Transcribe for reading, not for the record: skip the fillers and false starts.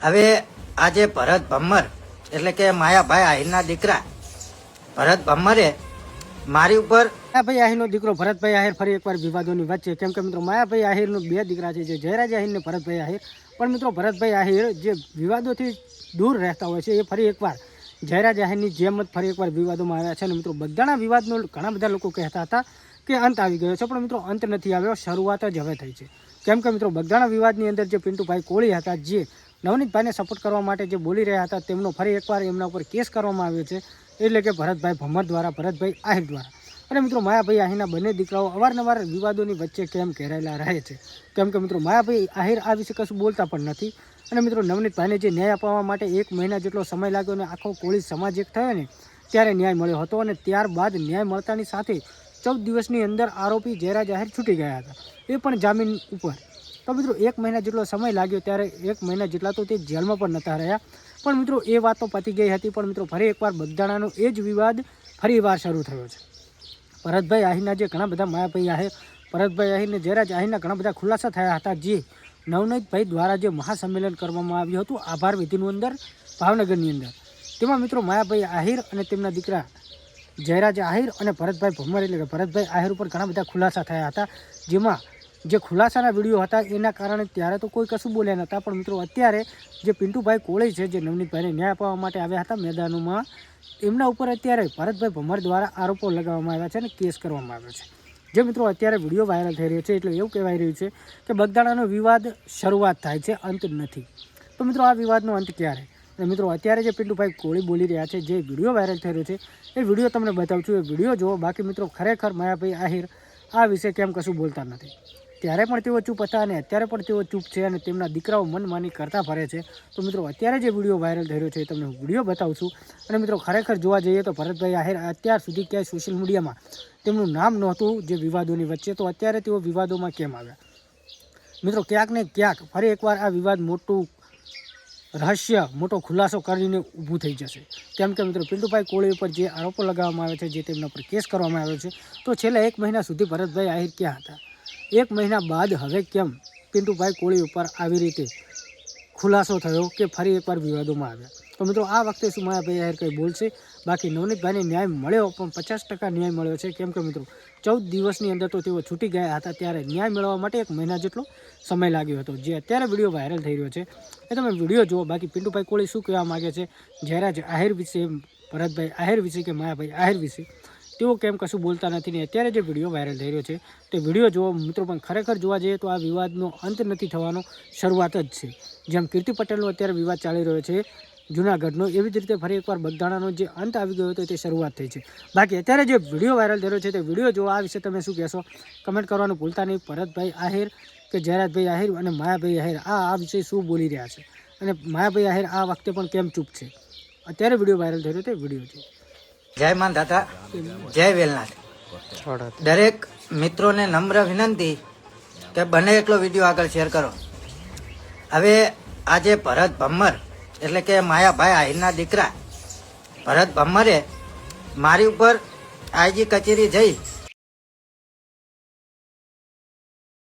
હવે આજે ભરત ભમ્મર એટલે કે માયાભાઈ આહિરના દીકરા ભરત ભમ્મરે મારી ઉપર માયાભાઈ આહિરનો દીકરો ભરતભાઈ આહિર ફરી એકવાર વિવાદોની વચ્ચે, કેમ કે મિત્રો માયાભાઈ આહિરનો બે દીકરા છે, જે જયરાજ આહિર ને ભરતભાઈ આહિર. પણ મિત્રો ભરતભાઈ આહિર જે વિવાદોથી દૂર રહેતા હોય છે, એ ફરી એકવાર જયરાજ આહિરની જેમ જ ફરી એકવાર વિવાદોમાં આવ્યા છે. અને મિત્રો બગદાણા વિવાદનો ઘણા બધા લોકો કહેતા હતા કે અંત આવી ગયો છે, પણ મિત્રો અંત નથી આવ્યો, શરૂઆત જ હવે થઈ છે. કેમ કે મિત્રો બગદાણા વિવાદની અંદર જે પિન્ટુભાઈ કોળી હતા, જે નવનીતભાઈને સપોર્ટ કરવા માટે જે બોલી રહ્યા હતા, તેમનો ફરી એકવાર એમના ઉપર કેસ કરવામાં આવ્યો છે, એટલે કે ભરતભાઈ ભમ્મર દ્વારા, ભરતભાઈ આહિર દ્વારા. અને મિત્રો માયાભાઈ આહિરના બંને દીકરાઓ અવારનવાર વિવાદોની વચ્ચે કેમ ઘેરાયેલા રહે છે, કેમ કે મિત્રો માયાભાઈ આહિર આ વિશે કશું બોલતા પણ નથી. અને મિત્રો નવનીતભાઈને જે ન્યાય અપાવવા માટે 1 મહિના જેટલો સમય લાગ્યો અને આખો કોળી સમાજ એક થયો ને ત્યારે ન્યાય મળ્યો હતો. અને ત્યારબાદ ન્યાય મળતાની સાથે 14 દિવસની અંદર આરોપી જયરાજ આહિર છૂટી ગયા હતા, એ પણ જામીન ઉપર. તો મિત્રો 1 મહિના જેટલો સમય લાગ્યો, ત્યારે 1 મહિના જેટલા તો તે જેલમાં પણ નહોતા રહ્યા. પણ મિત્રો એ વાત તો પતી ગઈ હતી, પણ મિત્રો ફરી એકવાર બગદાણાનો એ જ વિવાદ ફરી વાર શરૂ થયો છે. ભરતભાઈ આહિરના જે ઘણા બધા માયાભાઈ આહિર, ભરતભાઈ આહિર ને જયરાજ આહિરના ઘણા બધા ખુલાસા થયા હતા, જે નવનીતભાઈ દ્વારા જે મહાસંમેલન કરવામાં આવ્યું હતું આભાર વિધિનું અંદર ભાવનગરની અંદર, તેમાં મિત્રો માયાભાઈ આહિર અને તેમના દીકરા જયરાજ આહિર અને ભરતભાઈ ભમ્મર એટલે કે ભરતભાઈ આહિર ઉપર ઘણા બધા ખુલાસા થયા હતા. જેમાં જે ખુલાસાના વિડીયો હતા એના કારણે ત્યારે તો કોઈ કશું બોલ્યા નહોતા, પણ મિત્રો અત્યારે જે પિન્ટુભાઈ કોળી છે, જે નવનીતભાઈને ન્યાય અપાવવા માટે આવ્યા હતા મેદાનોમાં, એમના ઉપર અત્યારે ભરતભાઈ ભમ્મર દ્વારા આરોપો લગાવવામાં આવ્યા છે અને કેસ કરવામાં આવ્યો છે. જે મિત્રો અત્યારે વિડીયો વાયરલ થઈ રહ્યો છે, એટલે એવું કહેવાય રહ્યું છે કે બગદાણાનો વિવાદ શરૂઆત થાય છે, અંત નથી. તો મિત્રો આ વિવાદનો અંત ક્યારે? અને મિત્રો અત્યારે જે પિન્ટુભાઈ કોળી બોલી રહ્યા છે, જે વિડીયો વાયરલ થઈ રહ્યો છે, એ વિડીયો તમને બતાવું છું, એ વિડીયો જુઓ. બાકી મિત્રો ખરેખર માયાભાઈ આહિર આ વિશે કેમ કશું બોલતા નથી. ત્યારે પણ તેઓ ચૂપ હતા અને અત્યારે પણ તેઓ ચૂપ છે, અને તેમના દીકરાઓ મનમાની કરતા ફરે છે. તો મિત્રો અત્યારે જે વિડીયો વાયરલ થઈ રહ્યો છે, એ તમને હું વિડીયો બતાવું છું. અને મિત્રો ખરેખર જોવા જઈએ તો ભરતભાઈ આહિર અત્યાર સુધી ક્યાંય સોશિયલ મીડિયામાં તેમનું નામ નહોતું જે વિવાદોની વચ્ચે, તો અત્યારે તેઓ વિવાદોમાં કેમ આવ્યા? મિત્રો ક્યાંક ને ક્યાંક ફરી એકવાર આ વિવાદ મોટું રહસ્ય, મોટો ખુલાસો કરીને ઊભું થઈ જશે. કેમ કે મિત્રો પિન્ટુભાઈ કોળી ઉપર જે આરોપો લગાવવામાં આવે છે, જે તેમના પર કેસ કરવામાં આવ્યો છે, તો છેલ્લા 1 મહિના સુધી ભરતભાઈ આહિર ક્યાં હતા? 1 મહિના બાદ હવે કેમ પિન્ટુભાઈ કોળી ઉપર આવી રીતે ખુલાસો થયો કે ફરી એકવાર વિવાદોમાં આવ્યા? તો મિત્રો આ વખતે શું માયાભાઈ આહિર કંઈ બોલશે? બાકી નવનીતભાઈને ન્યાય મળ્યો, પણ 50% ન્યાય મળ્યો છે. કેમ કે મિત્રો 14 દિવસની અંદર તો તેઓ છૂટી ગયા હતા, ત્યારે ન્યાય મેળવવા માટે 1 મહિના જેટલો સમય લાગ્યો હતો. જે અત્યારે વિડીયો વાયરલ થઈ રહ્યો છે, એ તમે વિડીયો જુઓ. બાકી પિન્ટુભાઈ કોળી શું કહેવા માગે છે જયરાજ આહિર વિશે, ભરતભાઈ આહિર વિશે કે માયાભાઈ આહિર વિશે, તેઓ કેમ કશું બોલતા નથી. ને અત્યારે જે વિડીયો વાયરલ થઈ રહ્યો છે, તે વિડીયો જુઓ મિત્રો. પણ ખરેખર જોવા જઈએ તો આ વિવાદનો અંત નથી થવાનો, શરૂઆત જ છે. જેમ કીર્તિ પટેલનો અત્યારે વિવાદ ચાલી રહ્યો છે જૂનાગઢનો, એવી જ રીતે ફરી એકવાર બગદાણાનો જે અંત આવી ગયો હતો તે શરૂઆત થઈ છે. બાકી અત્યારે જે વિડીયો વાયરલ થઈ રહ્યો છે, તે વિડીયો જોવા આ વિશે તમે શું કહેશો? કમેન્ટ કરવાનું ભૂલતા નહીં. ભરતભાઈ આહિર કે જયરાજભાઈ આહિર અને માયાભાઈ આહિર આ વિશે શું બોલી રહ્યા છે, અને માયાભાઈ આહિર આ વખતે પણ કેમ ચૂપ છે? અત્યારે વિડીયો વાયરલ થઈ રહ્યો તે વિડીયો છે. જય માન દાતા, જય વેલનાથ. દરેક મિત્રોને નમ્ર વિનંતી કે બને એટલો વિડીયો આગળ શેર કરો. હવે આજે ભરત ભમ્મર એટલે કે માયાભાઈ આહિરના દીકરા ભરત ભમ્મરે મારી ઉપર આઈજી કચેરી જઈ